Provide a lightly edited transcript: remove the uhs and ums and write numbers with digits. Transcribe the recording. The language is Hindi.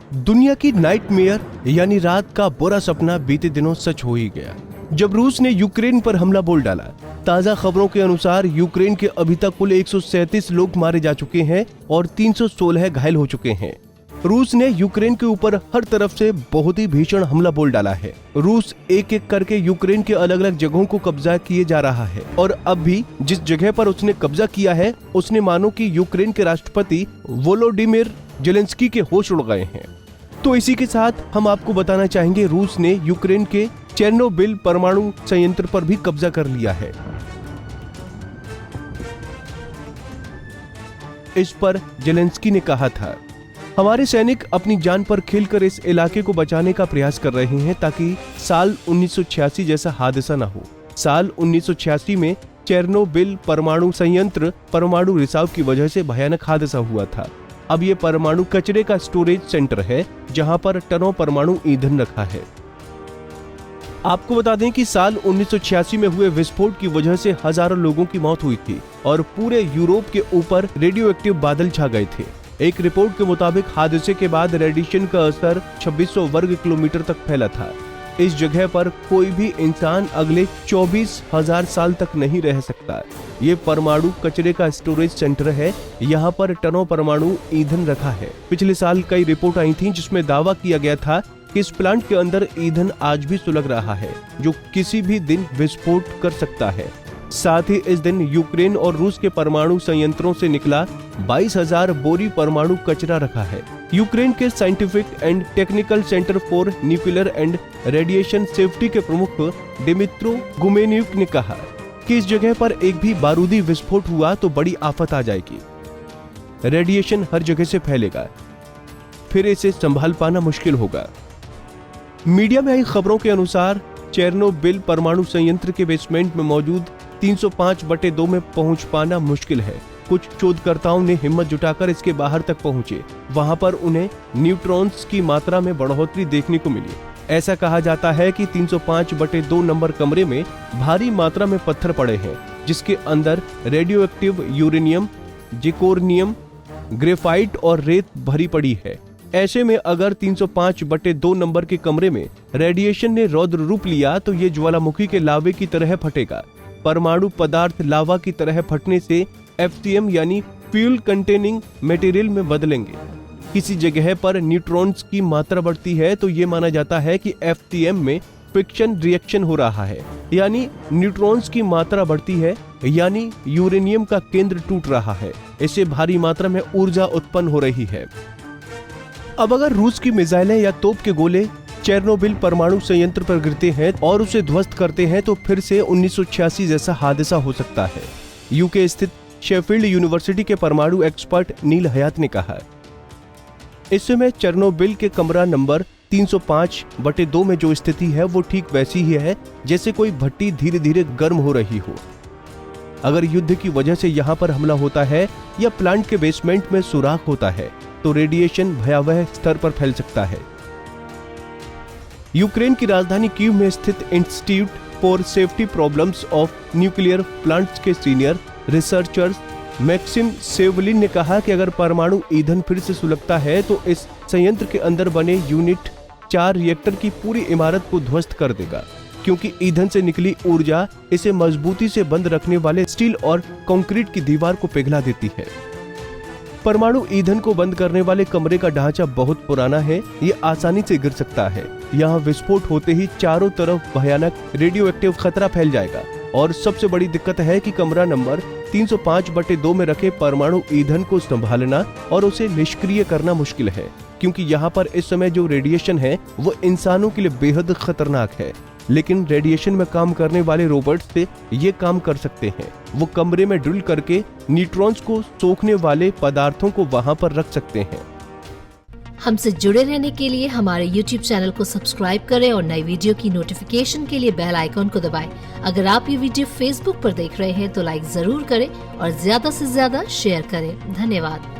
दुनिया की नाइटमेयर यानी रात का बुरा सपना बीते दिनों सच हो ही गया जब रूस ने यूक्रेन पर हमला बोल डाला। ताजा खबरों के अनुसार यूक्रेन के अभी तक कुल 137 लोग मारे जा चुके हैं और 316 घायल हो चुके हैं। रूस ने यूक्रेन के ऊपर हर तरफ से बहुत ही भीषण हमला बोल डाला है। रूस एक एक करके यूक्रेन के अलग अलग जगहों को कब्जा किए जा रहा है और अब भी जिस जगह पर उसने कब्जा किया है उसने मानो कि यूक्रेन के राष्ट्रपति वोलोडिमिर जेलेंस्की के होश उड़ गए हैं। तो इसी के साथ हम आपको बताना चाहेंगे रूस ने यूक्रेन के चेर्नोबिल परमाणु संयंत्र पर भी कब्जा कर लिया है। इस पर जेलेंस्की ने कहा था, हमारे सैनिक अपनी जान पर खेलकर इस इलाके को बचाने का प्रयास कर रहे हैं ताकि साल 1986 जैसा हादसा न हो। साल 1986 में चेर्नोबिल परमाणु संयंत्र परमाणु रिसाव की वजह से भयानक हादसा हुआ था। अब ये परमाणु कचरे का स्टोरेज सेंटर है जहां पर टनों परमाणु ईंधन रखा है। आपको बता दें कि साल 1986 में हुए विस्फोट की वजह से हजारों लोगों की मौत हुई थी और पूरे यूरोप के ऊपर रेडियो एक्टिव बादल छा गए थे। एक रिपोर्ट के मुताबिक हादसे के बाद रेडिएशन का असर 2600 वर्ग किलोमीटर तक फैला था। इस जगह पर कोई भी इंसान अगले 24,000 साल तक नहीं रह सकता। ये परमाणु कचरे का स्टोरेज सेंटर है। यहाँ पर टनों परमाणु ईंधन रखा है। पिछले साल कई रिपोर्ट आई थी जिसमें दावा किया गया था कि इस प्लांट के अंदर ईंधन आज भी सुलग रहा है जो किसी भी दिन विस्फोट कर सकता है। साथ ही इस दिन यूक्रेन और रूस के परमाणु संयंत्रों से निकला 22,000 बोरी परमाणु कचरा रखा है। यूक्रेन के scientific and technical centre for nuclear and radiation safety के प्रमुख डिमित्रो गुमेन्युक ने कहा कि इस जगह पर एक भी बारूदी विस्फोट हुआ तो बड़ी आफत आ जाएगी। रेडिएशन हर जगह से फैलेगा, फिर इसे संभाल पाना मुश्किल होगा। मीडिया में आई खबरों के अनुसार चेर्नोबिल परमाणु संयंत्र के बेसमेंट में मौजूद 305/2 में पहुंच पाना मुश्किल है। कुछ शोधकर्ताओं ने हिम्मत जुटाकर इसके बाहर तक पहुंचे। वहां पर उन्हें न्यूट्रॉन्स की मात्रा में बढ़ोतरी देखने को मिली। ऐसा कहा जाता है कि 305/2 नंबर कमरे में भारी मात्रा में पत्थर पड़े हैं जिसके अंदर रेडियो एक्टिव यूरेनियम, जिर्कोनियम, ग्रेफाइट और रेत भरी पड़ी है। ऐसे में अगर 305/2 नंबर के कमरे में रेडिएशन ने रौद्र रूप लिया तो ये ज्वालामुखी के लावे की तरह फटेगा। परमाणु पदार्थ लावा की तरह फटने से FCM यानी फ्यूल कंटेनिंग मटेरियल में बदलेंगे। किसी जगह पर न्यूट्रॉन्स की मात्रा बढ़ती है तो ये माना जाता है कि FCM में फ्रिक्शन रिएक्शन हो रहा है, यानी न्यूट्रॉन्स की मात्रा बढ़ती है, यानी यूरेनियम का केंद्र टूट रहा है। इससे भारी मात्रा में ऊर्जा उत्पन्न हो रही है। अब अगर रूस की मिसाइलें या तोप के गोले चेर्नोबिल परमाणु संयंत्र पर गिरते हैं और उसे ध्वस्त करते हैं तो फिर से 1986 जैसा हादसा हो सकता है। यूके स्थित शेफील्ड यूनिवर्सिटी के परमाणु एक्सपर्ट नील हयात ने कहा, इस समय चेर्नोबिल के कमरा नंबर 305/2 में जो स्थिति है वो ठीक वैसी ही है जैसे कोई भट्टी धीरे धीरे गर्म हो रही हो। अगर युद्ध की वजह से यहाँ पर हमला होता है या प्लांट के बेसमेंट में सुराख होता है तो रेडिएशन भयावह स्तर पर फैल सकता है। यूक्रेन की राजधानी कीव में स्थित institute for safety problems of nuclear plants के सीनियर रिसर्चर मैक्सिम सेवलिन ने कहा कि अगर परमाणु ईंधन फिर से सुलगता है तो इस संयंत्र के अंदर बने यूनिट 4 रिएक्टर की पूरी इमारत को ध्वस्त कर देगा, क्योंकि ईंधन से निकली ऊर्जा इसे मजबूती से बंद रखने वाले स्टील और कंक्रीट की दीवार को पिघला देती है। परमाणु ईंधन को बंद करने वाले कमरे का ढांचा बहुत पुराना है, ये आसानी से गिर सकता है। यहाँ विस्फोट होते ही चारों तरफ भयानक रेडियो एक्टिव खतरा फैल जाएगा और सबसे बड़ी दिक्कत है कि कमरा नंबर 305/2 में रखे परमाणु ईंधन को संभालना और उसे निष्क्रिय करना मुश्किल है, क्योंकि यहाँ पर इस समय जो रेडिएशन है वो इंसानों के लिए बेहद खतरनाक है। लेकिन रेडिएशन में काम करने वाले रोबोट से ये काम कर सकते हैं। वो कमरे में ड्रिल करके न्यूट्रॉन्स को सोखने वाले पदार्थों को वहाँ पर रख सकते हैं। हमसे जुड़े रहने के लिए हमारे YouTube चैनल को सब्सक्राइब करें और नई वीडियो की नोटिफिकेशन के लिए बेल आइकॉन को दबाएं। अगर आप ये वीडियो Facebook पर देख रहे हैं तो लाइक जरूर करें और ज्यादा से ज्यादा शेयर करें। धन्यवाद।